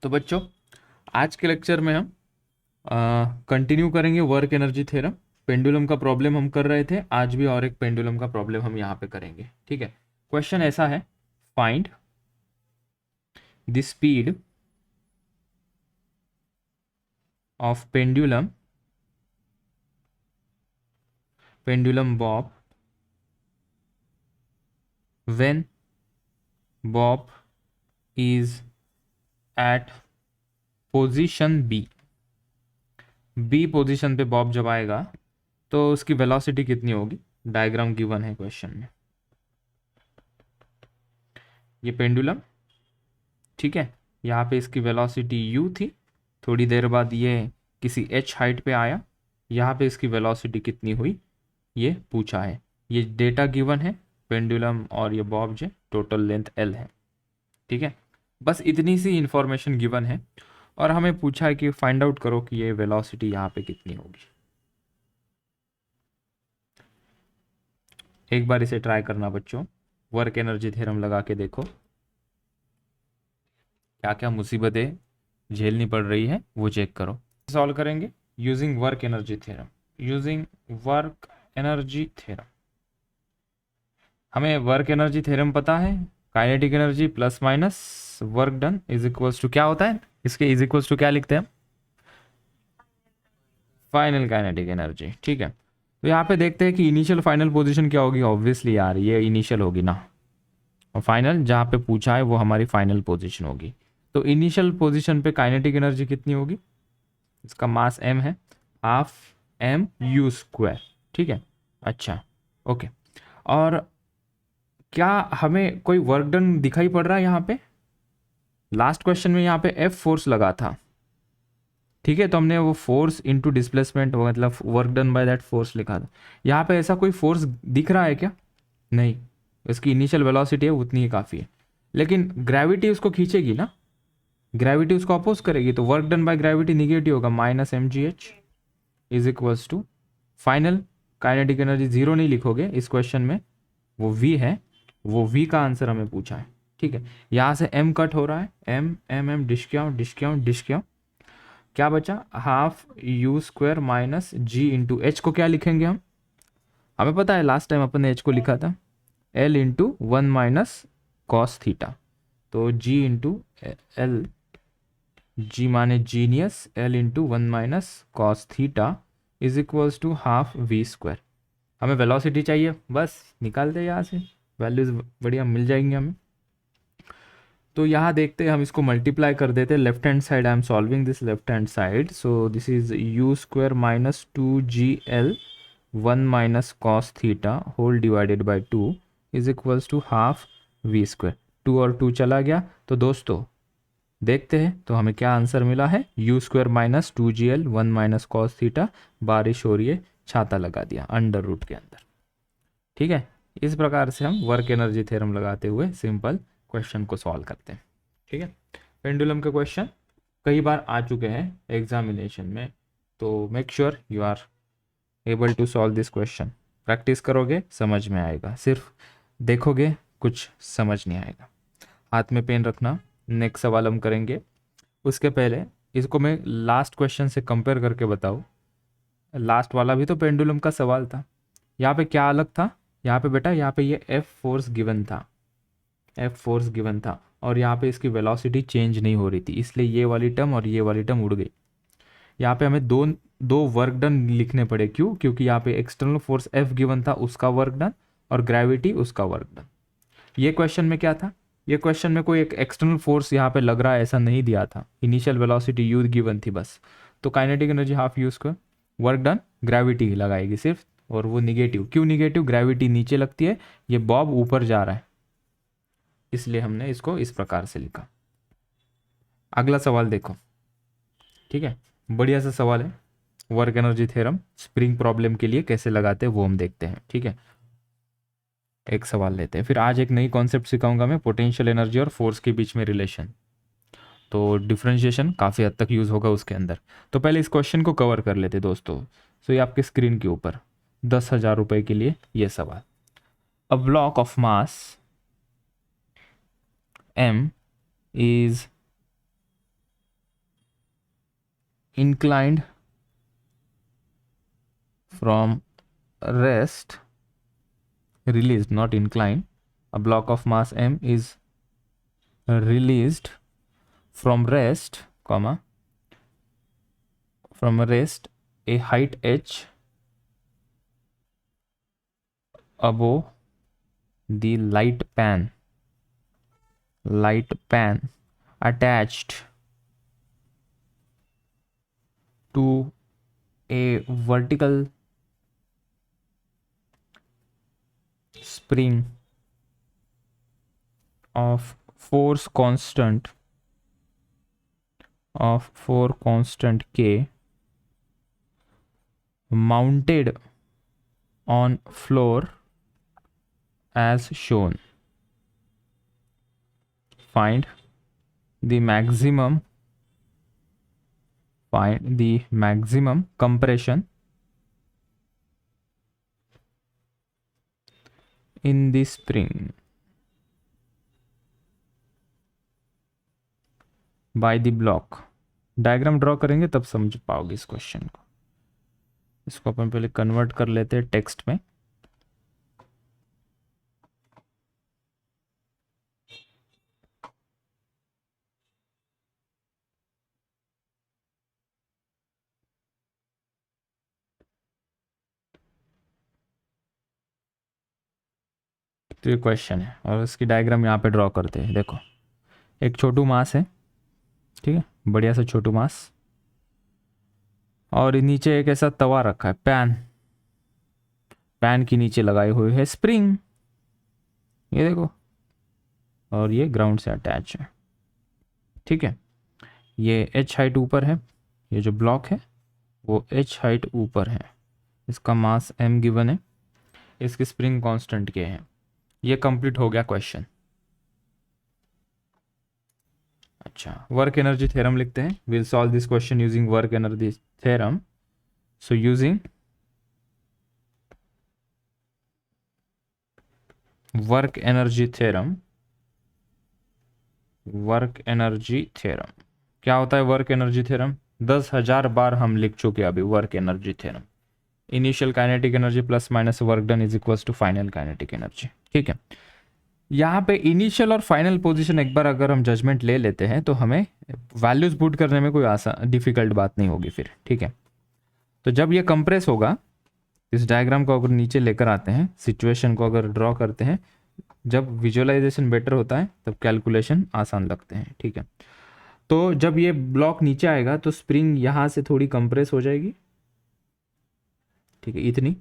तो बच्चों, आज के लेक्चर में हम कंटिन्यू करेंगे वर्क एनर्जी थ्योरम। पेंडुलम का प्रॉब्लम हम कर रहे थे, आज भी और एक पेंडुलम का प्रॉब्लम हम यहाँ पे करेंगे। ठीक है, क्वेश्चन ऐसा है, find the speed of pendulum bob when bob is at position b position पे बॉब जब आएगा तो उसकी वेलोसिटी कितनी होगी। डायग्राम गिवन है क्वेश्चन में। ये पेंडुलम, ठीक है, यहाँ पे इसकी वेलोसिटी u थी, थोड़ी देर बाद ये किसी h हाइट पे आया, यहाँ पे इसकी वेलोसिटी कितनी हुई ये पूछा है। ये डेटा गिवन है, पेंडुलम और ये बॉब जो टोटल लेंथ l है। ठीक है, बस इतनी सी इंफॉर्मेशन गिवन है और हमें पूछा है कि फाइंड आउट करो कि ये वेलोसिटी यहाँ पे कितनी होगी। एक बार इसे ट्राई करना बच्चों, वर्क एनर्जी थ्योरम लगा के देखो क्या क्या मुसीबतें झेलनी पड़ रही है वो चेक करो। सॉल्व करेंगे यूजिंग वर्क एनर्जी थ्योरम। हमें वर्क एनर्जी थ्योरम पता है, kinetic energy plus minus work done is equals to क्या होता है, इसके इज इक्वल्स टू क्या लिखते हैं, फाइनल काइनेटिक एनर्जी। ठीक है, तो यहाँ पे देखते हैं कि इनिशियल फाइनल पोजीशन क्या होगी। ऑब्वियसली यार ये इनिशियल होगी ना, और फाइनल जहाँ पे पूछा है वो हमारी फाइनल पोजीशन होगी। तो इनिशियल पोजीशन पे काइनेटिक एनर्जी कितनी होगी, इसका मास m है, हाफ m u स्क्वायर। ठीक है, अच्छा ओके। और क्या हमें कोई वर्क डन दिखाई पड़ रहा है यहाँ पे? लास्ट क्वेश्चन में यहाँ पे F फोर्स लगा था, ठीक है, तो हमने वो फोर्स इनटू डिस्प्लेसमेंट मतलब work done by that force लिखा था। यहाँ पे ऐसा कोई फोर्स दिख रहा है क्या? नहीं, इसकी इनिशियल वेलोसिटी है उतनी ही काफ़ी है, लेकिन ग्रेविटी उसको खींचेगी ना, ग्रेविटी उसको अपोज करेगी, तो work done by gravity negative होगा, minus mgh is equals to final kinetic energy. Zero नहीं लिखोगे इस क्वेश्चन में, वो v है, वो v का आंसर हमें पूछा है। ठीक है, यहाँ से m कट हो रहा है, m डिश क्या बचा, half u square minus g into H को क्या लिखेंगे हम, हमें पता है लास्ट टाइम अपन ने h को लिखा था l into one minus cos theta, तो g इंटू एल, g माने genius, l into one minus cos theta is equals to half v square. हमें वेलोसिटी चाहिए, बस निकाल दे यहाँ से, वैल्यूज बढ़िया मिल जाएंगी हमें। तो यहाँ देखते हैं, हम इसको मल्टीप्लाई कर देते हैं left hand side. I am solving this left hand side, so this is u square minus 2gl one minus cos theta whole divided by 2 is equals to half v square. 2 और 2 चला गया, तो दोस्तों देखते हैं तो हमें क्या आंसर मिला है, u square minus 2gl one minus cos theta, बारिश हो रही है छाता लगा दिया अंडर रूट के अंदर। ठीक है, इस प्रकार से हम वर्क एनर्जी थ्योरम लगाते हुए सिंपल क्वेश्चन को सॉल्व करते हैं। ठीक है, पेंडुलम के क्वेश्चन कई बार आ चुके हैं एग्जामिनेशन में, तो make sure you are able to solve this question. Practice करोगे समझ में आएगा, सिर्फ देखोगे कुछ समझ नहीं आएगा। हाथ में पेन रखना, नेक्स्ट सवाल हम करेंगे। उसके पहले इसको मैं लास्ट क्वेश्चन से कंपेयर करके बताऊँ। लास्ट वाला भी तो पेंडुलम का सवाल था, यहाँ पे क्या अलग था, यहाँ पे बेटा यहाँ पे ये F फोर्स गिवन था, और यहाँ पे इसकी वेलोसिटी चेंज नहीं हो रही थी, इसलिए ये वाली टर्म और ये वाली टर्म उड़ गई। यहाँ पे हमें दो वर्क डन लिखने पड़े, क्यों? क्योंकि यहाँ पे एक्सटर्नल फोर्स F गिवन था, उसका वर्क डन, और ग्रेविटी उसका वर्क डन। ये क्वेश्चन में क्या था, ये क्वेश्चन में कोई एक एक्सटर्नल फोर्स यहाँ पे लग रहा है ऐसा नहीं दिया था, इनिशियल वेलोसिटी u गिवन थी बस। तो kinetic energy half u square, work done gravity लगाएगी सिर्फ, और वो निगेटिव, क्यों निगेटिव, ग्रेविटी नीचे लगती है, ये बॉब ऊपर जा रहा है, इसलिए हमने इसको इस प्रकार से लिखा। अगला सवाल देखो, ठीक है, बढ़िया सा सवाल है, work energy theorem spring problem के लिए कैसे लगाते हैं वो हम देखते हैं। ठीक है, एक सवाल लेते हैं, फिर आज एक नई कॉन्सेप्ट सिखाऊंगा मैं, पोटेंशियल एनर्जी और फोर्स के बीच में रिलेशन, तो डिफ्रेंशिएशन काफ़ी हद तक यूज़ होगा उसके अंदर। तो पहले इस क्वेश्चन को कवर कर लेते दोस्तों। सो ये आपके स्क्रीन के ऊपर 10,000 रुपये के लिए ये सवाल, a block of mass m is inclined from rest, released, not inclined. A block of mass m is released from rest, comma, from rest, a height h above the light pan attached to a vertical spring of force constant k mounted on floor as shown. Find the maximum compression in the spring by the block. Diagram draw करेंगे तब समझ पाओगे इस question को. इसको अपन पहले convert कर लेते हैं टेक्स्ट में. तो ये क्वेश्चन है और इसकी डायग्राम यहाँ पे ड्रॉ करते हैं. देखो, एक छोटू मास है, ठीक है, बढ़िया सा छोटू मास, और नीचे एक ऐसा तवा रखा है, पैन के नीचे लगाए हुए है स्प्रिंग, ये देखो, और ये ग्राउंड से अटैच है. ठीक है, ये h हाइट ऊपर है, ये जो ब्लॉक है वो h हाइट ऊपर है, इसका मास m गिवन है, इसकी स्प्रिंग कांस्टेंट के है. ये कंप्लीट हो गया क्वेश्चन. अच्छा, वर्क एनर्जी थ्योरम लिखते हैं. Will solve this question using work energy theorem. So using work energy theorem, क्या होता है वर्क एनर्जी थ्योरम? 10,000 बार हम लिख चुके अभी work energy theorem. Initial kinetic energy plus minus work done is equals to final kinetic energy. ठीक है, यहाँ पे इनिशियल और फाइनल पोजीशन एक बार अगर हम जजमेंट ले लेते हैं तो हमें वैल्यूज पुट करने में कोई आसान डिफिकल्ट बात नहीं होगी फिर. ठीक है, तो जब ये कंप्रेस होगा, इस डायग्राम को अगर नीचे लेकर आते हैं, सिचुएशन को अगर ड्रॉ करते हैं, जब विजुअलाइजेशन बेटर होता है तब कैलकुलेशन आसान लगते हैं. ठीक है, तो जब ये ब्लॉक नीचे आएगा तो स्प्रिंग यहाँ से थोड़ी कंप्रेस हो जाएगी. ठीक है, इतनी,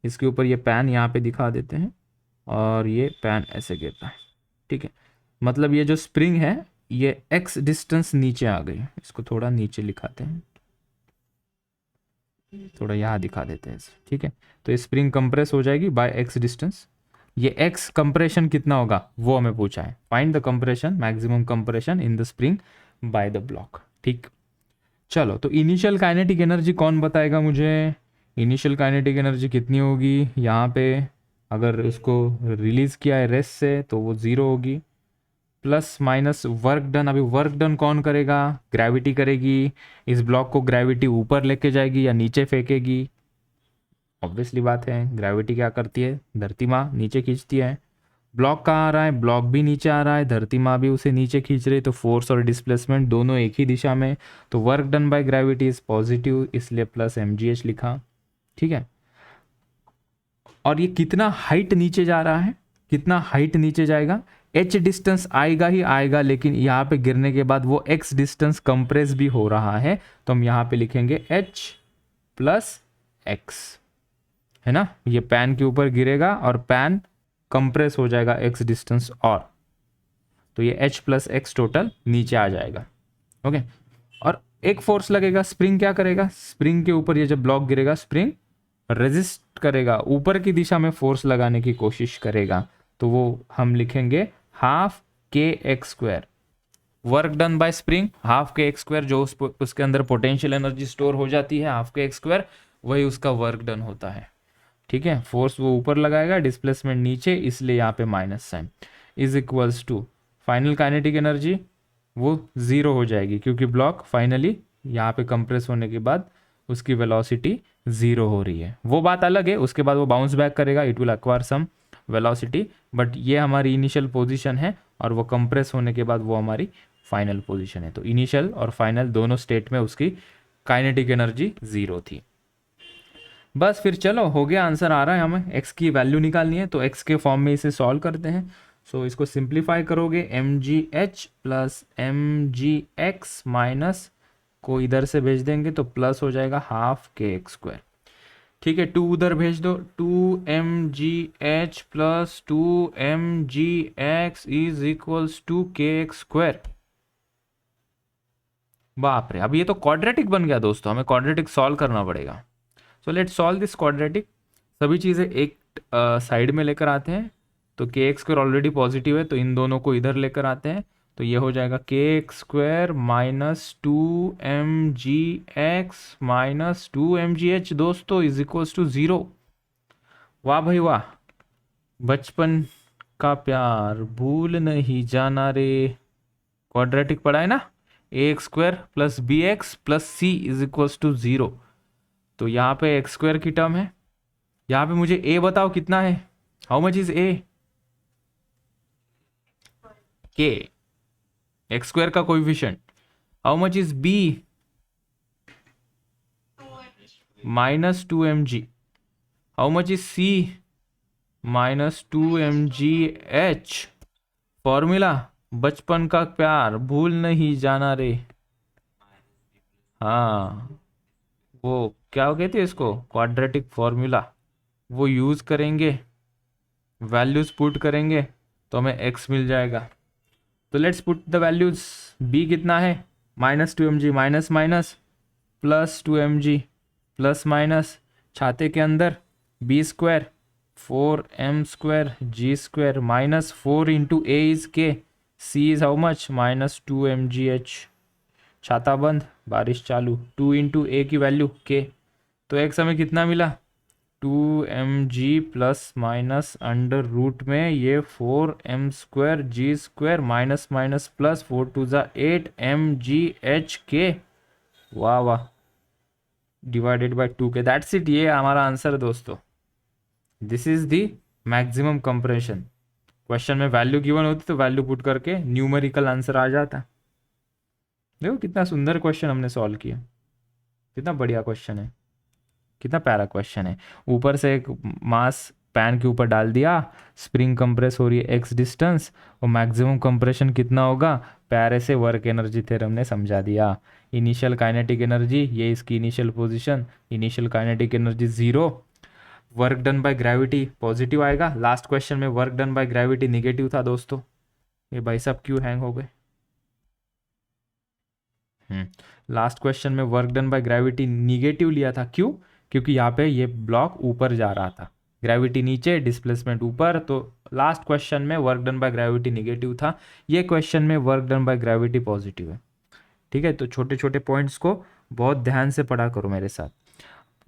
इसके ऊपर ये पैन यहाँ पे दिखा देते हैं और ये पैन ऐसे गिरता है. ठीक है, मतलब ये जो स्प्रिंग है ये x डिस्टेंस नीचे आ गई. इसको थोड़ा नीचे लिखाते हैं, थोड़ा यहाँ दिखा देते हैं. ठीक है, तो ये स्प्रिंग कंप्रेस हो जाएगी बाय x डिस्टेंस. ये x कंप्रेशन कितना होगा वो हमें पूछा है. Find the compression, maximum compression in the spring by the block. ठीक, चलो, तो इनिशियल काइनेटिक एनर्जी कौन बताएगा मुझे? इनिशियल काइनेटिक एनर्जी कितनी होगी? यहाँ पे अगर इसको रिलीज किया है रेस्ट से तो वो 0 होगी, प्लस माइनस वर्क डन. अभी वर्क डन कौन करेगा? ग्रेविटी करेगी. इस ब्लॉक को ग्रेविटी ऊपर लेके जाएगी या नीचे फेंकेगी? ऑब्वियसली बात है, ग्रेविटी क्या करती है? धरती माँ नीचे खींचती है. ब्लॉक कहाँ आ रहा है? ब्लॉक भी नीचे आ रहा है, धरती माँ भी उसे नीचे खींच रही है, तो फोर्स और डिस्प्लेसमेंट दोनों एक ही दिशा में. तो work done by gravity is positive, इसलिए प्लस mgh लिखा. ठीक है, और ये कितना हाइट नीचे जा रहा है? कितना हाइट नीचे जाएगा? h डिस्टेंस आएगा ही आएगा, लेकिन यहाँ पे गिरने के बाद वो x डिस्टेंस कंप्रेस भी हो रहा है, तो हम यहाँ पे लिखेंगे h प्लस x, है ना. ये पैन के ऊपर गिरेगा और पैन कंप्रेस हो जाएगा x डिस्टेंस, और तो ये h प्लस x टोटल नीचे आ जाएगा. ओके, और एक फोर्स लगेगा. स्प्रिंग क्या करेगा? स्प्रिंग के ऊपर ये जब ब्लॉक गिरेगा, स्प्रिंग रेजिस्ट करेगा, ऊपर की दिशा में फोर्स लगाने की कोशिश करेगा, तो वो हम लिखेंगे half kx². Work done bye spring half kx², जो उसके अंदर पोटेंशियल एनर्जी स्टोर हो जाती है हाफ kx², वही उसका वर्क डन होता है. ठीक है, फोर्स वो ऊपर लगाएगा, डिस्प्लेसमेंट नीचे, इसलिए यहाँ पे minus sign, is equals to final kinetic energy वो 0 हो जाएगी क्योंकि ब्लॉक फाइनली यहाँ पे कंप्रेस होने के बाद उसकी वेलोसिटी 0 हो रही है, वो बात अलग है, उसके बाद वो बाउंस बैक करेगा, it will acquire some velocity, but ये हमारी इनिशियल पोजीशन है और वो कंप्रेस होने के बाद वो हमारी फाइनल पोजीशन है। तो इनिशियल और फाइनल दोनों स्टेट में उसकी काइनेटिक एनर्जी 0 थी। बस फिर चलो हो गया, आंसर आ रहा है, हमें x की वैल्यू निकालनी है, तो x के फॉर्म में इसे सॉल्व करते हैं। सो इसको सिंप्लीफाई करोगे, mgh प्लस mgx माइनस को इधर से भेज देंगे तो प्लस हो जाएगा हाफ के एक्स स्क्वायर। ठीक है, 2 उधर भेज दो, 2mgh plus 2mgx is equals to k x square. बाप रे, अब ये तो क्वाड्रेटिक बन गया दोस्तों, हमें क्वाड्रेटिक सॉल्व करना पड़ेगा। So let's solve this quadratic. सभी चीज़ें एक साइड में लेकर आते हैं, तो के एक्स स्क्वायर ऑलरेडी पॉजिटिव है तो इन दोनों को इधर लेकर आते हैं, तो ये हो जाएगा के x square minus 2mgx minus 2mgh दोस्तों इज इक्वल्स टू 0। वाह भाई वाह, बचपन का प्यार भूल नहीं जाना रे। क्वाड्रेटिक पढ़ा है ना, a x square plus b x plus c is equals to 0। तो यहाँ पे एक्स स्क्वायर की टर्म है, यहाँ पे मुझे ए बताओ कितना है, how much is a, k x square का coefficient, how much is b, minus 2mg, how much is c, minus 2mgh। Formula बचपन का प्यार भूल नहीं जाना रे। हाँ, वो क्या कहते हैं इसको, क्वाड्रेटिक फॉर्मूला, वो यूज़ करेंगे, वैल्यूज पुट करेंगे तो हमें x मिल जाएगा। तो let's put the values, b कितना है, minus 2mg minus minus plus 2mg plus minus, छाते के अंदर b square 4m square g square minus 4 into A is के, c is how much minus 2mgh, छाता बंद बारिश चालू, 2 इंटू ए की वैल्यू k, तो x हमें कितना मिला 2mg plus minus under root में ये 4m square g square minus minus plus 4 टू ज़ा 8mgh। वाह वाह, divided by 2k, that's it, ये हमारा आंसर है दोस्तों। This is the maximum compression. Question में वैल्यू गिवन होती तो वैल्यू पुट करके न्यूमेरिकल आंसर आ जाता। देखो कितना सुंदर क्वेश्चन हमने सॉल्व किया, कितना बढ़िया क्वेश्चन है, कितना प्यारा क्वेश्चन है। ऊपर से एक मास पैन के ऊपर डाल दिया, स्प्रिंग कंप्रेस हो रही है एक्स डिस्टेंस, और मैक्सिमम कंप्रेशन कितना होगा, प्यारे से वर्क एनर्जी थ्योरम ने समझा दिया। इनिशियल काइनेटिक एनर्जी, ये इसकी initial position, initial kinetic energy 0, work done by gravity positive आएगा। लास्ट क्वेश्चन में work done by gravity negative था दोस्तों। ये भाई साहब क्यों हैंग हो गए, लास्ट क्वेश्चन में work done by gravity negative लिया था, क्यों, क्योंकि यहाँ पे ये ब्लॉक ऊपर जा रहा था, ग्रेविटी नीचे डिस्प्लेसमेंट ऊपर, तो लास्ट क्वेश्चन में work done by gravity negative था, ये क्वेश्चन में work done by gravity positive है। ठीक है, तो छोटे छोटे पॉइंट्स को बहुत ध्यान से पढ़ा करो मेरे साथ।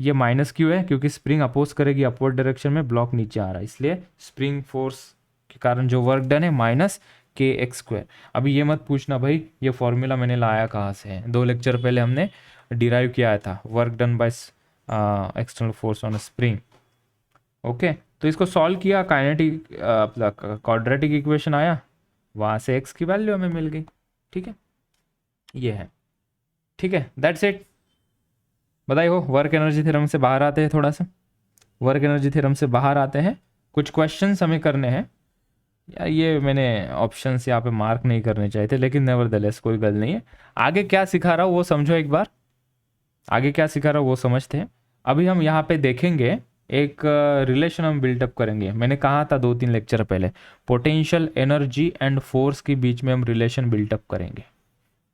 ये माइनस क्यों है, क्योंकि स्प्रिंग अपोज करेगी अपवर्ड डायरेक्शन में, ब्लॉक नीचे आ रहा है, इसलिए स्प्रिंग फोर्स के कारण जो वर्क डन है माइनस के एक्स स्क्वायर। अभी ये मत पूछना भाई ये फॉर्मूला मैंने लाया कहाँ से है, 2 लेक्चर पहले हमने डिराइव किया था, work done by external force on spring. Okay, तो इसको सॉल्व किया, काइनेटिक क्वाड्रेटिक इक्वेशन आया, वहाँ से एक्स की वैल्यू हमें मिल गई। ठीक है, ये है, ठीक है, दैट्स इट। बताइए हो, वर्क एनर्जी थ्योरम से बाहर आते हैं, थोड़ा सा वर्क एनर्जी थ्योरम से बाहर आते हैं, कुछ क्वेश्चंस हमें करने हैं। यार ये मैंने ऑप्शंस यहाँ पे मार्क नहीं करने चाहिए थे, लेकिन नेवरदलेस कोई गल नहीं है। आगे क्या सिखा रहा हूँ वो समझो एक बार, आगे क्या सिखा रहा हूँ वो समझते हैं। अभी हम यहाँ पे देखेंगे एक रिलेशन हम बिल्टअप करेंगे। मैंने कहा था 2-3 लेक्चर पहले, पोटेंशियल एनर्जी एंड फोर्स के बीच में हम रिलेशन बिल्टअप करेंगे।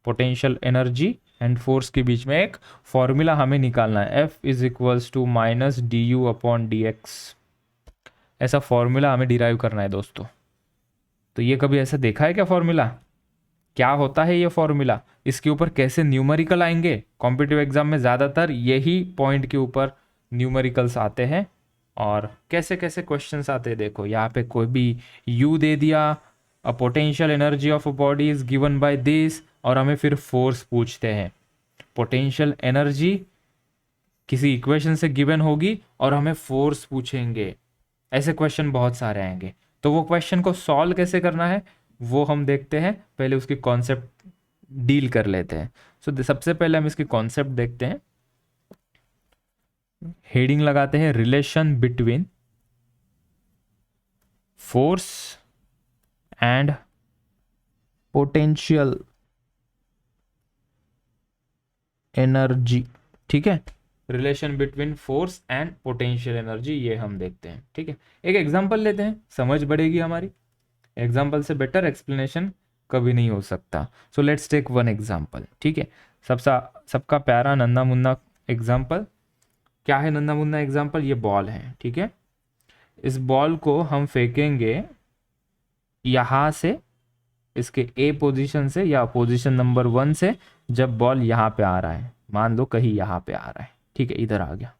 पोटेंशियल एनर्जी एंड फोर्स के बीच में एक फॉर्मूला हमें निकालना है, F is equals to minus d u upon d x, ऐसा फॉर्मूला हमें डिराइव करना है दोस्तों। तो ये कभी ऐसा देखा है क्या फॉर्मूला, क्या होता है ये फॉर्मूला, इसके ऊपर कैसे न्यूमेरिकल आएंगे। कॉम्पिटिटिव एग्जाम में ज़्यादातर यही पॉइंट के ऊपर न्यूमेरिकल्स आते हैं, और कैसे कैसे क्वेश्चंस आते हैं। देखो यहाँ पे कोई भी u दे दिया, a potential energy of a body is given by this, और हमें फिर फोर्स पूछते हैं। पोटेंशियल एनर्जी किसी इक्वेशन से गिवन होगी और हमें फोर्स पूछेंगे। ऐसे क्वेश्चन बहुत सारे आएंगे। तो वो क्वेश्चन को सॉल्व कैसे करना है वो हम देखते हैं, पहले उसकी कॉन्सेप्ट डील कर लेते हैं। सो सबसे पहले हम इसकी कॉन्सेप्ट देखते हैं। हेडिंग लगाते हैं relation between force and potential energy. ठीक है, relation between force and potential energy, ये हम देखते हैं। ठीक है, एक एग्जांपल लेते हैं, समझ बढ़ेगी हमारी। एग्जांपल से बेटर एक्सप्लेनेशन कभी नहीं हो सकता। So let's take one example. ठीक है, सबका प्यारा नन्ना मुन्ना एग्जांपल। क्या है नन्ना मुन्ना एग्जांपल? ये बॉल है। ठीक है, इस बॉल को हम फेंकेंगे यहाँ से, इसके ए पोजीशन से या पोजीशन नंबर 1 से। जब बॉल यहाँ पे आ रहा है, मान लो कहीं यहाँ पे आ रहा है, ठीक है, इधर आ गया।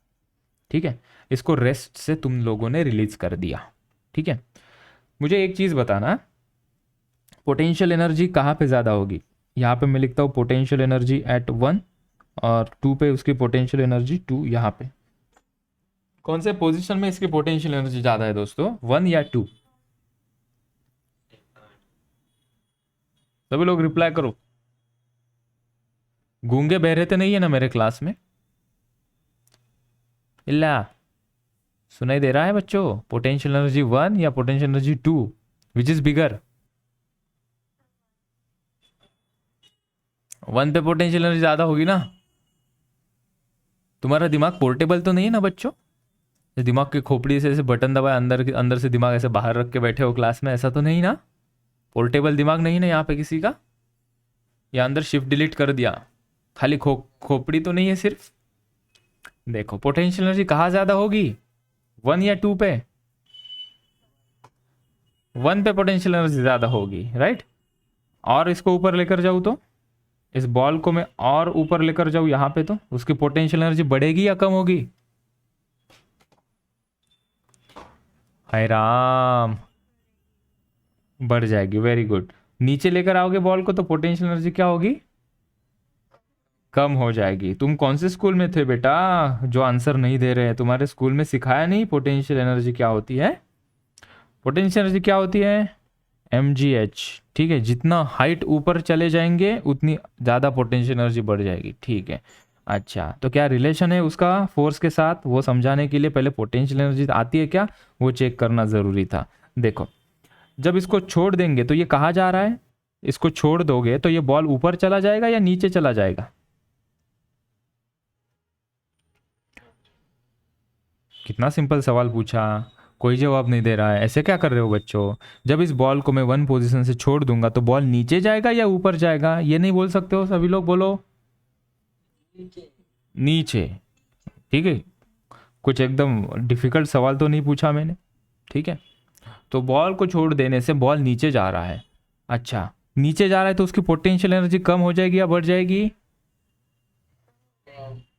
ठीक है, इसको रेस्ट से तुम लोगों ने रिलीज कर दिया। ठीक है, मुझे एक चीज़ बताना, पोटेंशियल एनर्जी कहाँ पे ज़्यादा होगी? यहाँ पे मैं लिखता हूँ पोटेंशियल एनर्जी एट 1 और 2 पे उसकी पोटेंशियल एनर्जी 2। यहाँ पे कौन से पोजीशन में इसकी पोटेंशियल एनर्जी ज़्यादा है दोस्तों, 1 या 2? सभी लोग रिप्लाई करो। गूंगे बहरे तो नहीं है ना मेरे क्लास में? इल्ला सुनाई दे रहा है बच्चों? पोटेंशियल एनर्जी 1 या potential energy 2, which is bigger? 1 पे पोटेंशियल एनर्जी ज्यादा होगी ना। तुम्हारा दिमाग पोर्टेबल तो नहीं है ना बच्चों? दिमाग की खोपड़ी से ऐसे बटन दबाए अंदर से दिमाग ऐसे बाहर रख के बैठे हो क्लास में, ऐसा तो नहीं ना? पोर्टेबल दिमाग नहीं ना यहाँ पे किसी का? या अंदर शिफ्ट डिलीट कर दिया? खाली खोपड़ी तो नहीं है सिर्फ? देखो पोटेंशियल एनर्जी कहाँ ज्यादा होगी, 1 या 2 पे? 1 पे पोटेंशियल एनर्जी ज्यादा होगी, राइट। और इसको ऊपर लेकर जाऊँ तो, इस बॉल को मैं और ऊपर लेकर जाऊँ यहाँ पे, तो उसकी पोटेंशियल एनर्जी बढ़ेगी या कम होगी? हाय राम, बढ़ जाएगी। Very good. नीचे लेकर आओगे बॉल को तो पोटेंशियल एनर्जी क्या होगी? कम हो जाएगी। तुम कौन से स्कूल में थे बेटा जो आंसर नहीं दे रहे हैं? तुम्हारे स्कूल में सिखाया नहीं पोटेंशियल एनर्जी क्या होती है? पोटेंशियल एनर्जी क्या होती है? mgh। ठीक है, जितना हाइट ऊपर चले जाएंगे उतनी ज़्यादा पोटेंशियल एनर्जी बढ़ जाएगी। ठीक है, अच्छा तो क्या रिलेशन है उसका फोर्स के साथ, वो समझाने के लिए पहले पोटेंशियल एनर्जी आती है क्या वो चेक करना ज़रूरी था। देखो, जब इसको छोड़ देंगे तो ये कहाँ जा रहा है? इसको छोड़ दोगे तो ये बॉल ऊपर चला जाएगा या नीचे चला जाएगा? कितना सिंपल सवाल पूछा, कोई जवाब नहीं दे रहा है। ऐसे क्या कर रहे हो बच्चों? जब इस बॉल को मैं 1 पोजीशन से छोड़ दूंगा तो बॉल नीचे जाएगा या ऊपर जाएगा? ये नहीं बोल सकते हो? सभी लोग बोलो। नीचे। ठीक है, कुछ एकदम डिफिकल्ट सवाल तो नहीं पूछा मैंने। ठीक है, तो बॉल को छोड़ देने से बॉल नीचे जा रहा है। अच्छा, नीचे जा रहा है तो उसकी पोटेंशियल एनर्जी कम हो जाएगी या बढ़ जाएगी?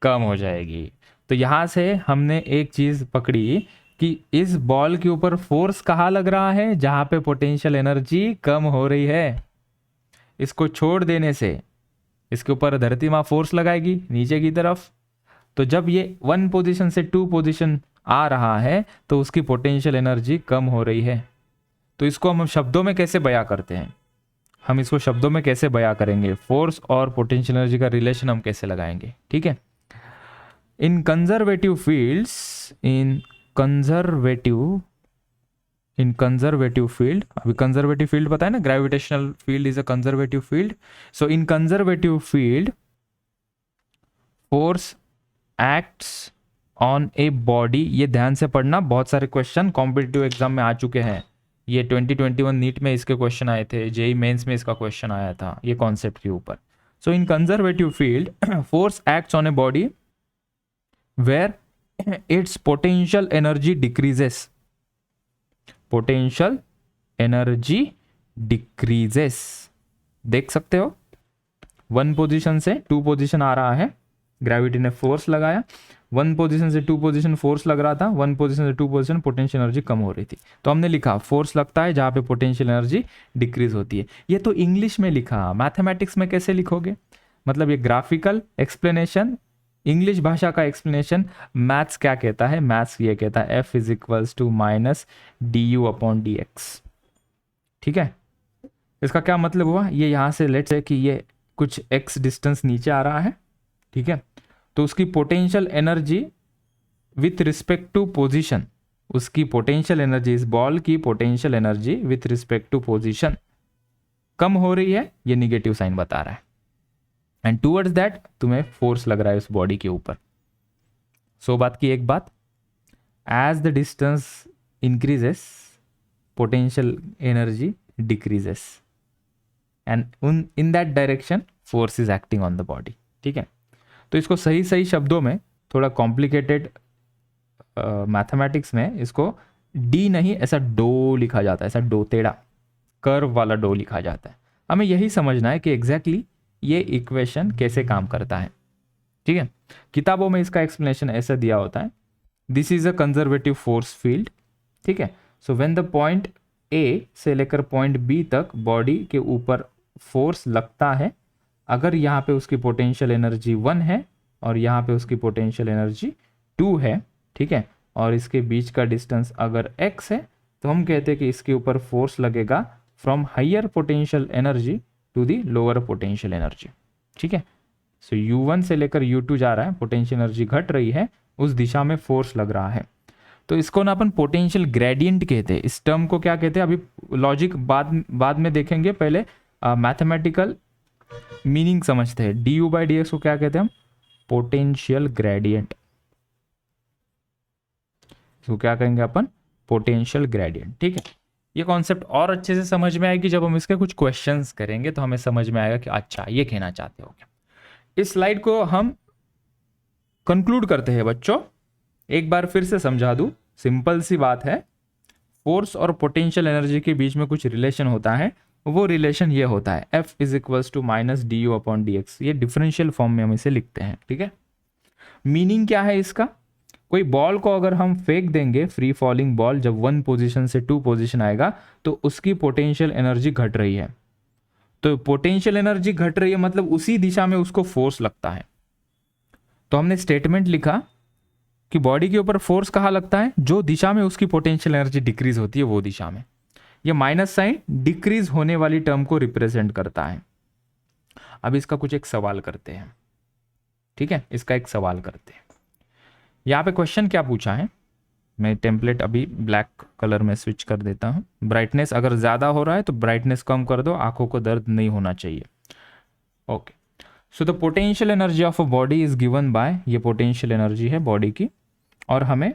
कम हो जाएगी। तो यहां से हमने एक चीज पकड़ी कि इस बॉल के ऊपर फोर्स कहाँ लग रहा है? जहां पे पोटेंशियल एनर्जी कम हो रही है। इसको छोड़ देने से इसके ऊपर धरती माँ फोर्स लगाएगी नीचे की तरफ। तो जब ये 1 पोजीशन से 2 पोजीशन आ रहा है तो उसकी पोटेंशियल एनर्जी कम हो रही है। तो इसको हम शब्दों में कैसे बयां करते हैं? हम इसको शब्दों में कैसे बयां करेंगे? फोर्स और पोटेंशियल एनर्जी का रिलेशन हम कैसे लगाएंगे? ठीक है, इन कंजर्वेटिव फील्ड्स, इन कंजर्वेटिव फील्ड, अभी कंजर्वेटिव फील्ड पता है ना, gravitational field is a conservative field. So in conservative field force acts on a body. ये ध्यान से पढ़ना, बहुत सारे क्वेश्चन कॉम्पिटिटिव एग्जाम में आ चुके हैं। ये 2021 नीट में इसके क्वेश्चन आए थे, जेई मेंस में इसका क्वेश्चन आया था ये कॉन्सेप्ट के ऊपर। So in conservative field force acts on a body where its potential energy decreases. Potential energy decreases। देख सकते हो, 1 पोजीशन से 2 पोजीशन आ रहा है, ग्रेविटी ने फोर्स लगाया, 1 पोजीशन से 2 पोजीशन फोर्स लग रहा था, 1 पोजीशन से 2 पोजीशन पोटेंशियल एनर्जी कम हो रही थी। तो हमने लिखा फोर्स लगता है जहां पे पोटेंशियल एनर्जी डिक्रीज होती है। ये तो इंग्लिश में लिखा, मैथमेटिक्स में कैसे लिखोगे? मतलब ये ग्राफिकल एक्सप्लेनेशन, इंग्लिश भाषा का एक्सप्लेनेशन। मैथ्स क्या कहता है? मैथ्स ये कहता है F is equals to minus du/dx। ठीक है, इसका क्या मतलब हुआ? ये यहाँ से लेट्स से कि ये कुछ x डिस्टेंस नीचे आ रहा है, ठीक है, तो उसकी potential energy with respect to position, उसकी पोटेंशियल एनर्जी, इस बॉल की potential energy with respect to position कम हो रही है, ये निगेटिव साइन बता रहा है। एंड टूवर्ड्स दैट तुम्हें फोर्स लग रहा है उस बॉडी के ऊपर। सो बात की एक बात, as the distance increases potential energy decreases and in that direction force is acting on the body. ठीक है, तो इसको सही सही शब्दों में, थोड़ा कॉम्प्लिकेटेड मैथमेटिक्स में इसको डी नहीं, ऐसा डो लिखा जाता है, ऐसा डो टेढ़ा कर्व वाला डो लिखा जाता है। हमें यही समझना है कि एग्जैक्टली ये इक्वेशन कैसे काम करता है। ठीक है, किताबों में इसका एक्सप्लेनेशन ऐसा दिया होता है, this is a conservative force field. ठीक है, so when the point A से लेकर पॉइंट बी तक बॉडी के ऊपर फोर्स लगता है, अगर यहाँ पे उसकी पोटेंशियल एनर्जी 1 है और यहाँ पे उसकी पोटेंशियल एनर्जी 2 है, ठीक है, और इसके बीच का डिस्टेंस अगर x है, तो हम कहते हैं कि इसके ऊपर फोर्स लगेगा from higher potential energy to the lower potential energy. ठीक है, सो u1 से लेकर u2 जा रहा है, पोटेंशियल एनर्जी घट रही है, उस दिशा में फोर्स लग रहा है। तो इसको ना अपन पोटेंशियल ग्रेडियंट कहते हैं। इस टर्म को क्या कहते हैं, अभी लॉजिक बाद में देखेंगे, पहले मैथमेटिकल मीनिंग समझते हैं। du/dx को क्या कहते हैं हम? Potential gradient. इसको क्या कहेंगे अपन? Potential gradient. ठीक है, ये कॉन्सेप्ट और अच्छे से समझ में आएगी जब हम इसके कुछ क्वेश्चंस करेंगे, तो हमें समझ में आएगा कि अच्छा ये कहना चाहते हो क्या। इस स्लाइड को हम कंक्लूड करते हैं बच्चों, एक बार फिर से समझा दूं, सिंपल सी बात है, फोर्स और पोटेंशियल एनर्जी के बीच में कुछ रिलेशन होता है, वो रिलेशन ये होता है F is equals to minus du/dx। ये डिफरेंशियल फॉर्म में हम इसे लिखते हैं। ठीक है, मीनिंग क्या है इसका? कोई बॉल को अगर हम फेंक देंगे, फ्री फॉलिंग बॉल, जब 1 पोजीशन से 2 पोजीशन आएगा तो उसकी पोटेंशियल एनर्जी घट रही है। तो पोटेंशियल एनर्जी घट रही है मतलब उसी दिशा में उसको फोर्स लगता है। तो हमने स्टेटमेंट लिखा कि बॉडी के ऊपर फोर्स कहाँ लगता है? जो दिशा में उसकी पोटेंशियल एनर्जी डिक्रीज होती है वो दिशा में। ये माइनस साइन डिक्रीज होने वाली टर्म को रिप्रेजेंट करता है। अब इसका कुछ एक सवाल करते हैं। ठीक है, इसका एक सवाल करते हैं। यहाँ पे क्वेश्चन क्या पूछा है, मैं टेम्पलेट अभी ब्लैक कलर में स्विच कर देता हूँ। ब्राइटनेस अगर ज़्यादा हो रहा है तो ब्राइटनेस कम कर दो, आंखों को दर्द नहीं होना चाहिए। Okay, so the potential energy of a body is given by, ये पोटेंशियल एनर्जी है बॉडी की, और हमें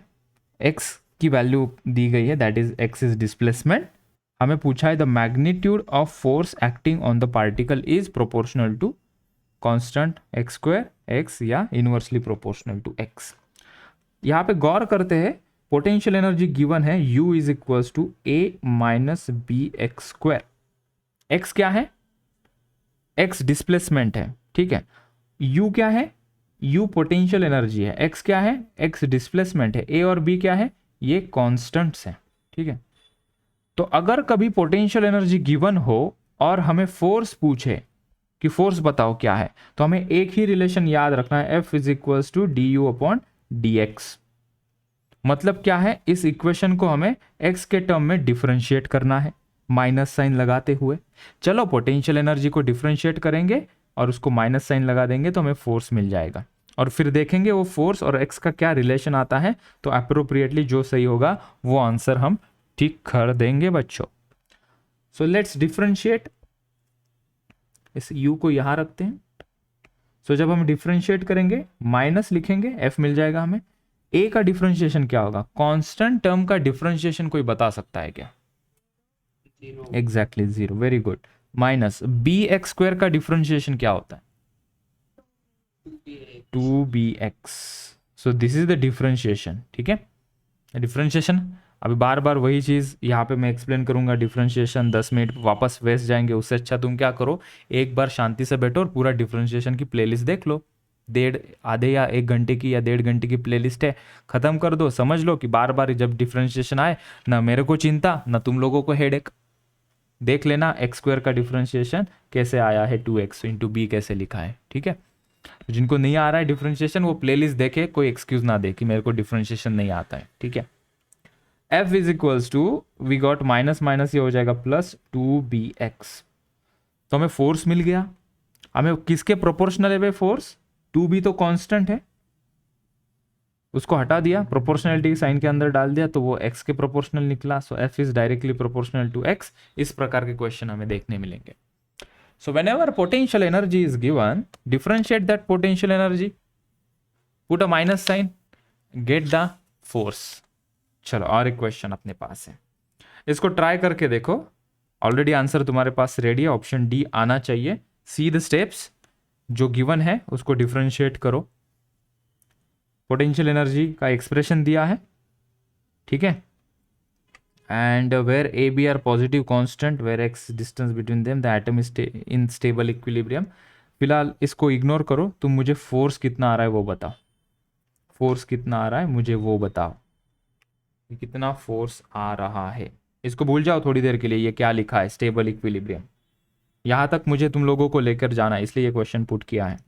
x की वैल्यू दी गई है, that is x is displacement. हमें पूछा है the magnitude of force acting on the particle is proportional to constant x² x या इनवर्सली प्रोपोर्शनल टू x। यहाँ पे गौर करते हैं, पोटेंशियल एनर्जी गिवन है u is equals to a minus bx²। x क्या है? x डिस्प्लेसमेंट है। ठीक है, u क्या है? u पोटेंशियल एनर्जी है। x क्या है? x डिस्प्लेसमेंट है। a और b क्या है? ये कॉन्स्टेंट्स हैं। ठीक है, तो अगर कभी पोटेंशियल एनर्जी गिवन हो और हमें फोर्स पूछे कि फोर्स बताओ क्या है, तो हमें एक ही रिलेशन याद रखना है, F is equals to du/dx। मतलब क्या है? इस इक्वेशन को हमें x के टर्म में डिफरेंशिएट करना है, माइनस साइन लगाते हुए। चलो पोटेंशियल एनर्जी को डिफरेंशिएट करेंगे और उसको माइनस साइन लगा देंगे तो हमें फोर्स मिल जाएगा, और फिर देखेंगे वो फोर्स और x का क्या रिलेशन आता है, तो अप्रोप्रिएटली जो सही होगा वो आंसर हम ठीक कर देंगे बच्चों। सो लेट्स डिफरेंशिएट, इस u को यहां रखते हैं। सो जब हम डिफरेंशिएट करेंगे, माइनस लिखेंगे, f मिल जाएगा हमें। a का डिफरेंशिएशन क्या होगा? कांस्टेंट टर्म का डिफरेंशिएशन कोई बता सकता है क्या? Exactly 0, very good. Minus bx² का डिफरेंशिएशन क्या होता है? 2bx। So this is the differentiation. ठीक है, डिफरेंशिएशन अभी बार बार वही चीज़ यहाँ पे मैं एक्सप्लेन करूंगा, डिफरेंशिएशन 10 मिनट वापस वेस्ट जाएंगे, उससे अच्छा तुम क्या करो, एक बार शांति से बैठो और पूरा डिफरेंशिएशन की प्लेलिस्ट देख लो। आधे या 1 घंटे की या 1.5 घंटे की प्लेलिस्ट है, ख़त्म कर दो। समझ लो कि बार बार जब डिफरेंशिएशन आए, ना मेरे को चिंता ना तुम लोगों को हेडेक। देख लेना एक्स स्क्वायर का डिफरेंशिएशन कैसे आया है, 2x इंटू बी कैसे लिखा है, ठीक है। तो जिनको नहीं आ रहा है डिफरेंशिएशन वो प्लेलिस्ट देखे, कोई एक्सक्यूज ना दे कि मेरे को डिफरेंशिएशन नहीं आता है, ठीक है। f is equals to, we got minus minus ये हो जाएगा प्लस 2bx। तो हमें फोर्स मिल गया। हमें किसके प्रोपोर्शनल है भाई फोर्स, 2b तो कांस्टेंट है, उसको हटा दिया, प्रोपोर्शनलिटी साइन के अंदर डाल दिया, तो वो x के प्रोपोर्शनल निकला। So f is directly proportional to x। इस प्रकार के क्वेश्चन हमें देखने मिलेंगे। So whenever potential energy is given, differentiate that potential energy, put a minus sign, get the force. चलो और एक क्वेश्चन अपने पास है, इसको ट्राई करके देखो। ऑलरेडी आंसर तुम्हारे पास रेडी है, ऑप्शन डी आना चाहिए। सी द स्टेप्स जो गिवन है उसको डिफरेंशिएट करो। पोटेंशियल एनर्जी का एक्सप्रेशन दिया है, ठीक है। And where a b are positive constant, where x distance between them, the atom is in stable equilibrium. फिलहाल इसको इग्नोर करो, तुम मुझे फोर्स कितना आ रहा है वो बताओ। फोर्स कितना आ रहा है मुझे वो बताओ, कितना फोर्स आ रहा है। इसको भूल जाओ थोड़ी देर के लिए, ये क्या लिखा है स्टेबल इक्विलिब्रियम, यहाँ तक मुझे तुम लोगों को लेकर जाना है, इसलिए ये क्वेश्चन पुट किया है।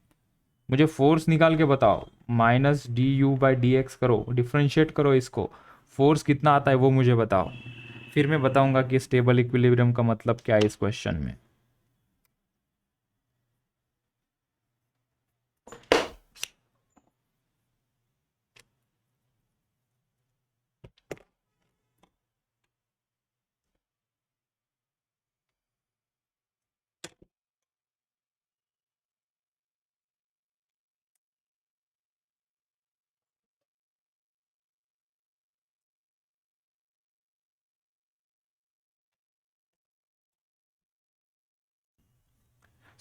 मुझे फोर्स निकाल के बताओ, minus d u by d x करो, डिफ्रेंशिएट करो इसको, फोर्स कितना आता है वो मुझे बताओ, फिर मैं बताऊंगा कि स्टेबल इक्विलिब्रियम का मतलब क्या है इस क्वेश्चन में।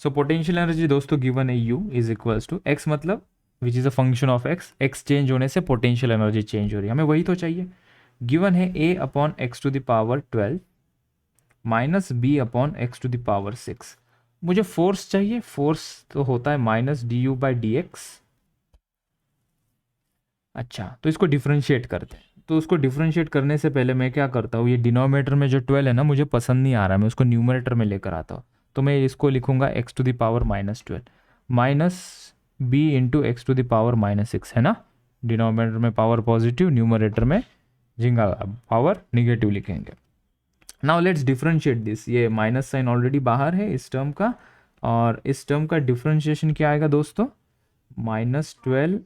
सो पोटेंशियल एनर्जी दोस्तों गिवन है u is equals to x, मतलब which is a function of x, x change होने से पोटेंशियल एनर्जी चेंज हो रही है, हमें वही तो चाहिए। गिवन है a upon x to the power 12 minus b upon x to the power 6। मुझे फोर्स चाहिए, फोर्स तो होता है minus d u by d x. अच्छा तो इसको डिफरेंशिएट करते हैं, तो उसको डिफरेंशिएट करने से पहले मैं क्या करता हूँ, ये डिनोमिनेटर में जो 12 है ना मुझे पसंद नहीं आ रहा है, मैं उसको न्यूमरेटर में लेकर आता हूँ। तो मैं इसको लिखूंगा x to the power minus 12 minus b into x to the power minus 6, है ना। डिनोमिनेटर में पावर पॉजिटिव, न्यूमरेटर में झिंगा पावर निगेटिव लिखेंगे। नाउ लेट्स डिफरेंशिएट दिस, ये माइनस साइन ऑलरेडी बाहर है इस टर्म का, और इस टर्म का डिफरेंशिएशन क्या आएगा दोस्तों, minus 12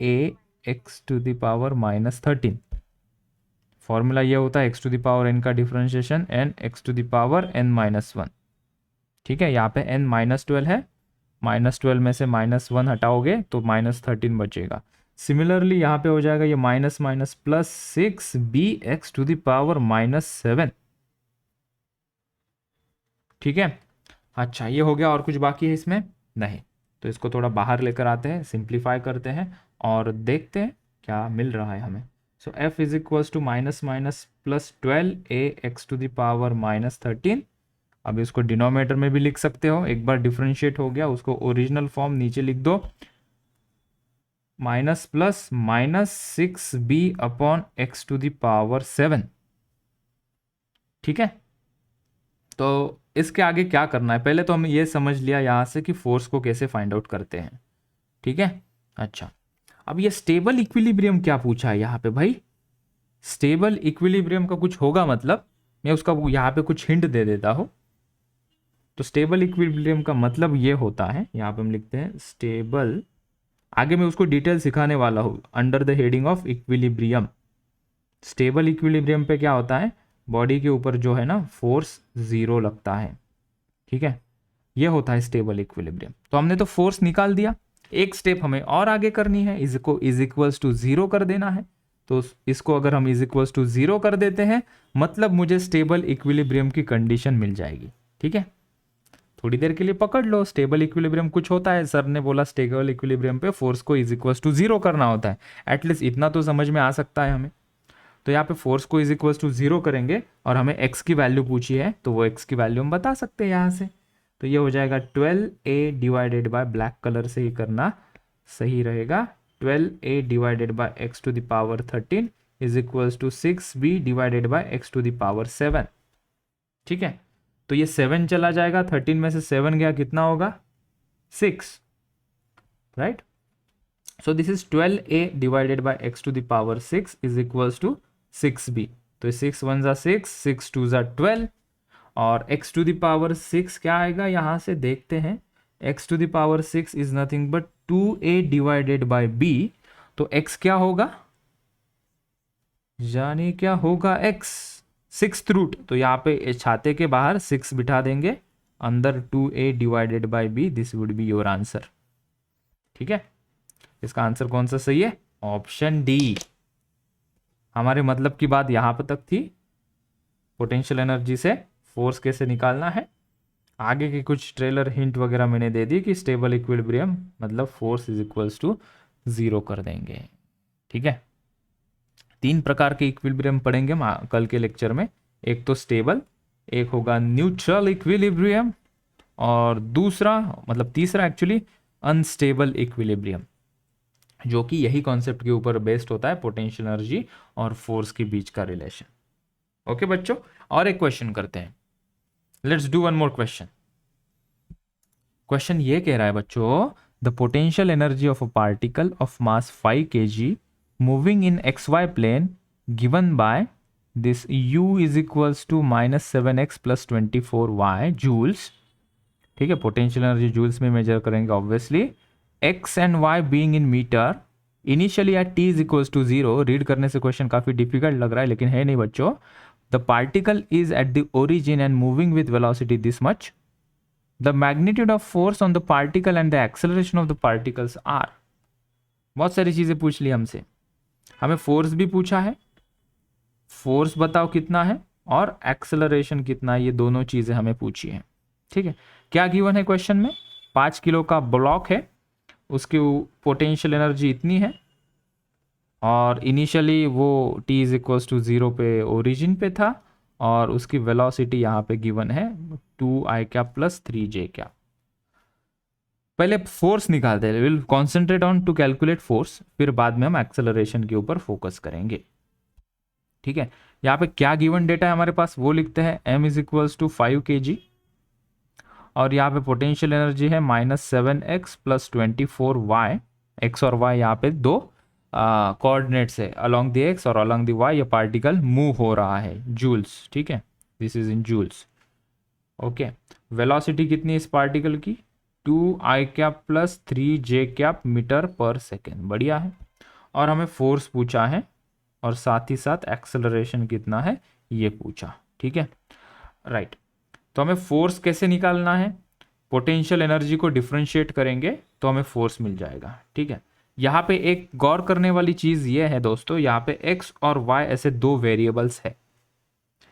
a x to the power minus 13। Formula ये होता है x to the power n का differentiation n x to the power n minus 1, ठीक है। यहाँ पे एन माइनस 12 है, माइनस 12 में से माइनस 1 हटाओगे तो माइनस 13 बचेगा। सिमिलरली यहाँ पे हो जाएगा ये minus minus plus 6 b x to the power minus 7, ठीक है। अच्छा ये हो गया, और कुछ बाकी है इसमें नहीं, तो इसको थोड़ा बाहर लेकर आते हैं, सिंप्लीफाई करते हैं और देखते हैं क्या मिल रहा है हमें। So f is equals to minus minus plus 12 a x to the power minus 13। अब इसको डिनोमिनेटर में भी लिख सकते हो, एक बार डिफरेंशिएट हो गया उसको ओरिजिनल फॉर्म नीचे लिख दो, minus plus minus 6b upon x to the power 7, ठीक है। तो इसके आगे क्या करना है, पहले तो हमें ये समझ लिया यहाँ से कि फोर्स को कैसे फाइंड आउट करते हैं, ठीक है। अच्छा अब ये स्टेबल इक्विलिब्रियम क्या पूछा है यहाँ पे भाई, स्टेबल इक्विलिब्रियम का कुछ होगा, मतलब मैं उसका यहाँ पे कुछ हिंट दे देता हूँ। तो स्टेबल इक्विलिब्रियम का मतलब ये होता है, यहाँ पे हम लिखते हैं स्टेबल, आगे मैं उसको डिटेल सिखाने वाला हूँ under the heading of equilibrium. Stable equilibrium पे क्या होता है, बॉडी के ऊपर जो है ना फोर्स 0 लगता है, ठीक है। ये होता है स्टेबल इक्विलिब्रियम। तो हमने तो फोर्स निकाल दिया, एक स्टेप हमें और आगे करनी है, इसको इज इक्वल्स टू 0 कर देना है। तो इसको अगर हम इज इक्वल्स टू 0 कर देते हैं मतलब मुझे स्टेबल इक्विलिब्रियम की कंडीशन मिल जाएगी, ठीक है। थोड़ी देर के लिए पकड़ लो, स्टेबल इक्विलिब्रियम कुछ होता है, सर ने बोला स्टेबल इक्विलिब्रियम पे फोर्स को इज इक्वल्स टू 0 करना होता है, एटलीस्ट इतना तो समझ में आ सकता है हमें। तो यहाँ पे फोर्स को इज इक्वल्स टू 0 करेंगे और हमें x की वैल्यू पूछी है, तो वो x की वैल्यू हम बता सकते हैं यहाँ से। तो ये हो जाएगा 12a divided bye, black colour से ही करना सही रहेगा, 12a divided by x to the power 13 is equals to 6b divided by x to the power 7, ठीक है। तो ये 7 चला जाएगा, 13 में से 7 गया, कितना होगा 6, right. So this is 12a divided by x to the power 6 is equals to 6b। तो 6 1 जा 6, 6 2 जा 12, और x टू द पावर 6 क्या आएगा, यहां से देखते हैं। x to the power 6 is nothing but 2a divided by b। तो x क्या होगा, यानी क्या होगा x, 6th रूट। तो यहाँ पे छाते के बाहर 6 बिठा देंगे, अंदर 2a divided by b, this would be your answer. ठीक है, इसका आंसर कौन सा सही है, ऑप्शन डी। हमारे मतलब की बात यहां पर तक थी, पोटेंशियल एनर्जी से फोर्स कैसे निकालना है। आगे की कुछ ट्रेलर हिंट वगैरह मैंने दे दी कि स्टेबल इक्विलिब्रियम मतलब फोर्स इज इक्वल्स टू 0 कर देंगे। ठीक है, 3 प्रकार के इक्विलिब्रियम पढ़ेंगे हम कल के लेक्चर में। एक तो स्टेबल, एक होगा न्यूट्रल इक्विलिब्रियम, और दूसरा मतलब तीसरा एक्चुअली अनस्टेबल इक्विलिब्रियम, जो कि यही कॉन्सेप्ट के ऊपर बेस्ड होता है, पोटेंशियल एनर्जी और फोर्स के बीच का रिलेशन। ओके बच्चों, और एक क्वेश्चन करते हैं। Let's do one more question. Question ये कह रहा है बच्चों, the potential energy of a particle of mass 5 kg moving in XY plane given by this u is equals to -7x plus 24y joules. ठीक है, potential energy joules में measure करेंगे obviously. x and y being in meter, initially at t is equals to 0। Read करने से question काफी difficult लग रहा है, लेकिन है नहीं बच्चों। The particle is at the origin and moving with velocity this much. The magnitude of force on the particle and the acceleration of the particles are. बहुत सारी चीजें पूछ ली हमसे, हमें फोर्स भी पूछा है, फोर्स बताओ कितना है और एक्सेलरेशन कितना है, ये दोनों चीजें हमें पूछी है। ठीक है, क्या गिवन है क्वेश्चन में, 5 किलो का ब्लॉक है, उसकी पोटेंशियल एनर्जी इतनी है, और इनिशियली वो t इज इक्वल्स टू 0 पे ओरिजिन पे था, और उसकी वेलोसिटी यहाँ पे गिवन है 2i cap plus 3j cap. पहले फोर्स निकालते हैं, will concentrate on to calculate force, फिर बाद में हम एक्सेलरेशन के ऊपर फोकस करेंगे। ठीक है, यहाँ पे क्या गिवन डेटा है हमारे पास वो लिखते हैं, m is equals to 5 kg, और यहाँ पे पोटेंशियल एनर्जी है -7x प्लस 24y। x और y यहाँ पे दो कोऑर्डिनेट्स है, अलोंग द x और अलोंग द y ये पार्टिकल मूव हो रहा है, जूल्स। ठीक है, this is in joules. Okay, velocity कितनी है इस पार्टिकल की, 2i cap plus 3j cap meter पर सेकेंड। बढ़िया है, और हमें फोर्स पूछा है, और साथ ही साथ एक्सेलरेशन कितना है ये पूछा। ठीक है, राइट। तो हमें फोर्स कैसे निकालना है, पोटेंशियल एनर्जी को डिफरेंशिएट करेंगे तो हमें फोर्स मिल जाएगा। ठीक है, यहाँ पे एक गौर करने वाली चीज ये है दोस्तों, यहाँ पे x और y ऐसे दो वेरिएबल्स है,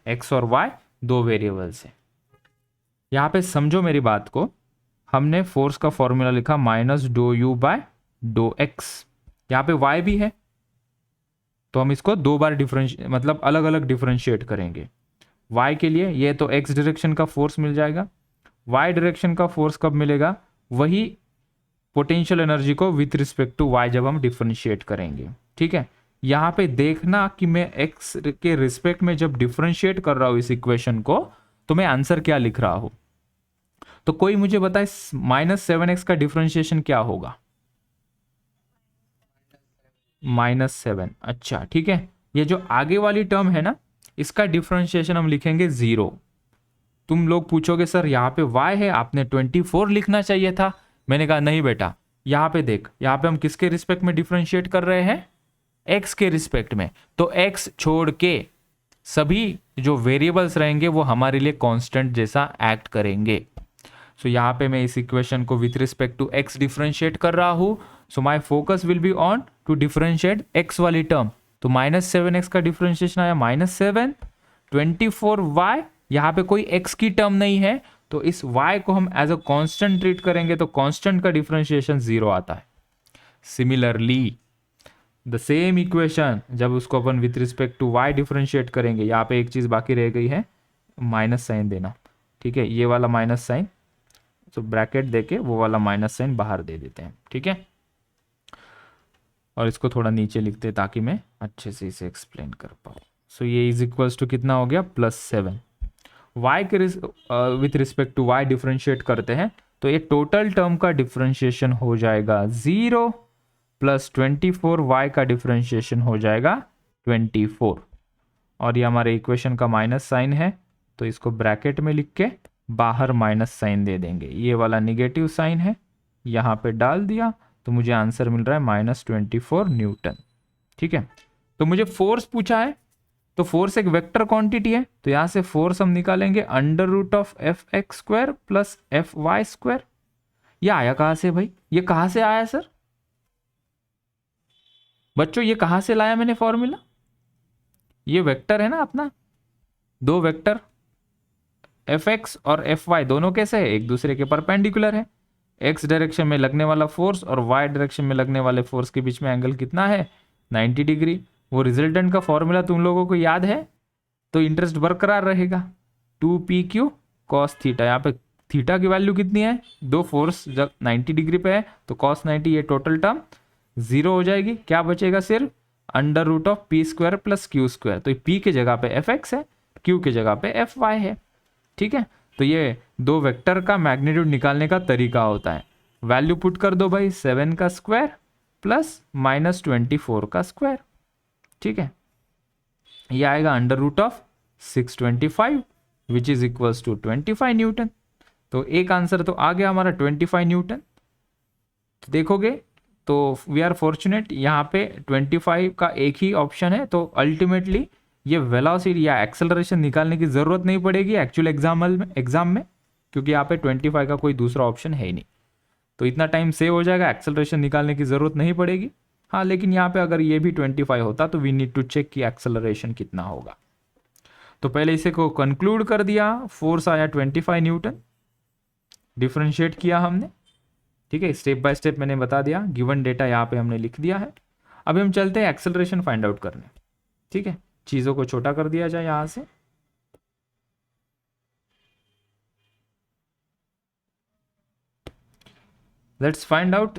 x और y दो वेरिएबल्स है। यहाँ पे समझो मेरी बात को, हमने फोर्स का फॉर्मूला लिखा -∂u बाय $x। यहाँ पे y भी है, तो हम इसको दो बार डिफरेंशिएट मतलब अलग अलग डिफरेंशिएट करेंगे। y के लिए ये तो x डायरेक्शन का फोर्स मिल जाएगा, y डायरेक्शन का फोर्स कब मिलेगा, वही पोटेंशियल एनर्जी को विथ रिस्पेक्ट टू y जब हम डिफरेंशिएट करेंगे। ठीक है, यहाँ पे देखना कि मैं x के रिस्पेक्ट में जब डिफरेंशिएट कर रहा हूँ इस इक्वेशन को, तो मैं आंसर क्या लिख रहा हूँ। तो कोई मुझे बताए -7x का डिफरेंशिएशन क्या होगा, -7। अच्छा ठीक है, ये जो आगे वाली टर्म है ना, इसका डिफरेंशिएशन हम लिखेंगे 0। तुम लोग पूछोगे सर यहाँ पे y है, आपने 24 लिखना चाहिए था। मैंने कहा नहीं बेटा, यहाँ पे देख, यहाँ पे हम किसके रिस्पेक्ट में डिफरेंशिएट कर रहे हैं, x के रिस्पेक्ट में। तो x छोड़ के सभी जो वेरिएबल्स रहेंगे वो हमारे लिए कांस्टेंट जैसा एक्ट करेंगे। सो यहाँ पे मैं इस इक्वेशन को with respect to x differentiate कर रहा हूँ। So my focus will be on to differentiate x वाली टर्म। तो -7x का डिफरेंशिएशन आया -7, 24y, यहाँ पे कोई x की टर्म नहीं है, तो इस y को हम एज अ कांस्टेंट ट्रीट करेंगे, तो कांस्टेंट का डिफरेंशिएशन 0 आता है। सिमिलरली द सेम इक्वेशन जब उसको अपन with respect to y differentiate करेंगे, यहाँ पे एक चीज बाकी रह गई है, माइनस साइन देना। ठीक है, ये वाला माइनस साइन, तो ब्रैकेट देके वो वाला माइनस साइन बाहर दे देते हैं। ठीक है, और इसको थोड़ा नीचे लिखते हैं ताकि मैं अच्छे से इसे एक्सप्लेन कर पाऊँ। सो ये इज इक्वल्स टू कितना हो गया, +7। y के with respect to y differentiate करते हैं तो ये टोटल टर्म का डिफ्रेंशिएशन हो जाएगा 0 प्लस 24 y का डिफ्रेंशिएशन हो जाएगा 24 और ये हमारे इक्वेशन का माइनस साइन है तो इसको ब्रैकेट में लिख के बाहर माइनस साइन दे देंगे। ये वाला निगेटिव साइन है यहाँ पे डाल दिया तो मुझे आंसर मिल रहा है -24 न्यूटन। ठीक है, तो मुझे फोर्स पूछा है तो फोर्स एक वेक्टर क्वांटिटी है तो यहां से फोर्स हम निकालेंगे √f(x)² प्लस fy²। ये आया कहां से भाई, ये कहां से आया सर बच्चों, ये कहां से लाया मैंने फॉर्मूला? ये वेक्टर है ना अपना, दो वेक्टर fx और fy दोनों कैसे है, एक दूसरे के परपेंडिकुलर है। x डायरेक्शन में लगने वाला फोर्स और y डायरेक्शन में लगने वाले फोर्स के बीच में एंगल कितना है 90 डिग्री। वो रिजल्टेंट का फॉर्मूला तुम लोगों को याद है तो इंटरेस्ट बरकरार रहेगा 2pq cos थीटा। यहाँ पे थीटा की वैल्यू कितनी है, दो फोर्स जब 90 डिग्री पे है तो cos 90 ये टोटल टर्म 0 हो जाएगी। क्या बचेगा सिर्फ √p² प्लस q²। तो p की जगह पे fx है, q की जगह पे fy है। ठीक है, तो ये दो वेक्टर का मैग्नीट्यूड निकालने का तरीका होता है। वैल्यू पुट कर दो भाई 7 का स्क्वायर प्लस -24 का स्क्वायर। ठीक है, ये आएगा √625 which is equals to 25 newton. तो एक आंसर तो आ गया हमारा 25 न्यूटन। तो देखोगे तो वी आर फॉर्चुनेट, यहाँ पे 25 का एक ही ऑप्शन है तो अल्टीमेटली ये वेलोसिटी या एक्सेलरेशन निकालने की ज़रूरत नहीं पड़ेगी एक्चुअल एग्जाम में क्योंकि यहाँ पे 25 का कोई दूसरा ऑप्शन है ही नहीं। तो इतना टाइम सेव हो जाएगा, एक्सेलरेशन निकालने की ज़रूरत नहीं पड़ेगी। हाँ, लेकिन यहाँ पे अगर ये भी 25 होता तो वी नीड टू चेक कि एक्सेलरेशन कितना होगा। तो पहले इसे को कंक्लूड कर दिया, फोर्स आया 25 न्यूटन, डिफरेंशिएट किया हमने। ठीक है, स्टेप बाय स्टेप मैंने बता दिया, गिवन डेटा यहाँ पे हमने लिख दिया है। अभी हम चलते हैं एक्सेलरेशन फाइंड आउट करने। ठीक है, चीज़ों को छोटा कर दिया जाए यहाँ से। Let's find out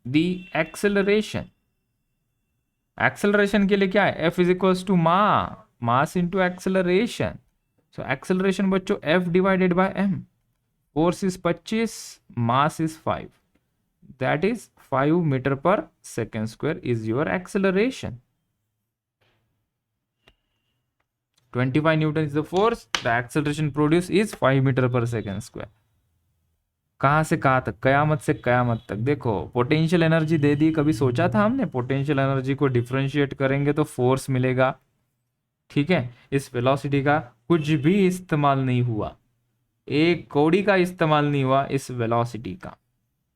the acceleration. Acceleration के लिए क्या है, F is equals to mass into acceleration. So acceleration बच्चों F divided by m। Force is 25, mass is 5, that is 5 metre पर second square is your acceleration. 25 newton is the force, the acceleration produce is 5 metre पर second square. कहाँ से कहाँ तक, कयामत से कयामत तक। देखो पोटेंशियल एनर्जी दे दी, कभी सोचा था हमने पोटेंशियल एनर्जी को डिफरेंशिएट करेंगे तो फोर्स मिलेगा। ठीक है, इस वेलोसिटी का कुछ भी इस्तेमाल नहीं हुआ, एक कौड़ी का इस्तेमाल नहीं हुआ इस वेलोसिटी का।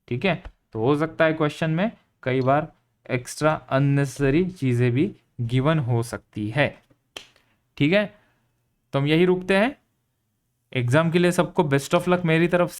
ठीक है, तो हो सकता है क्वेश्चन में कई बार एक्स्ट्रा अननेसेसरी चीजें भी गिवन हो सकती है। ठीक है, तो हम यही रुकते हैं। एग्जाम के लिए सबको बेस्ट ऑफ लक मेरी तरफ से।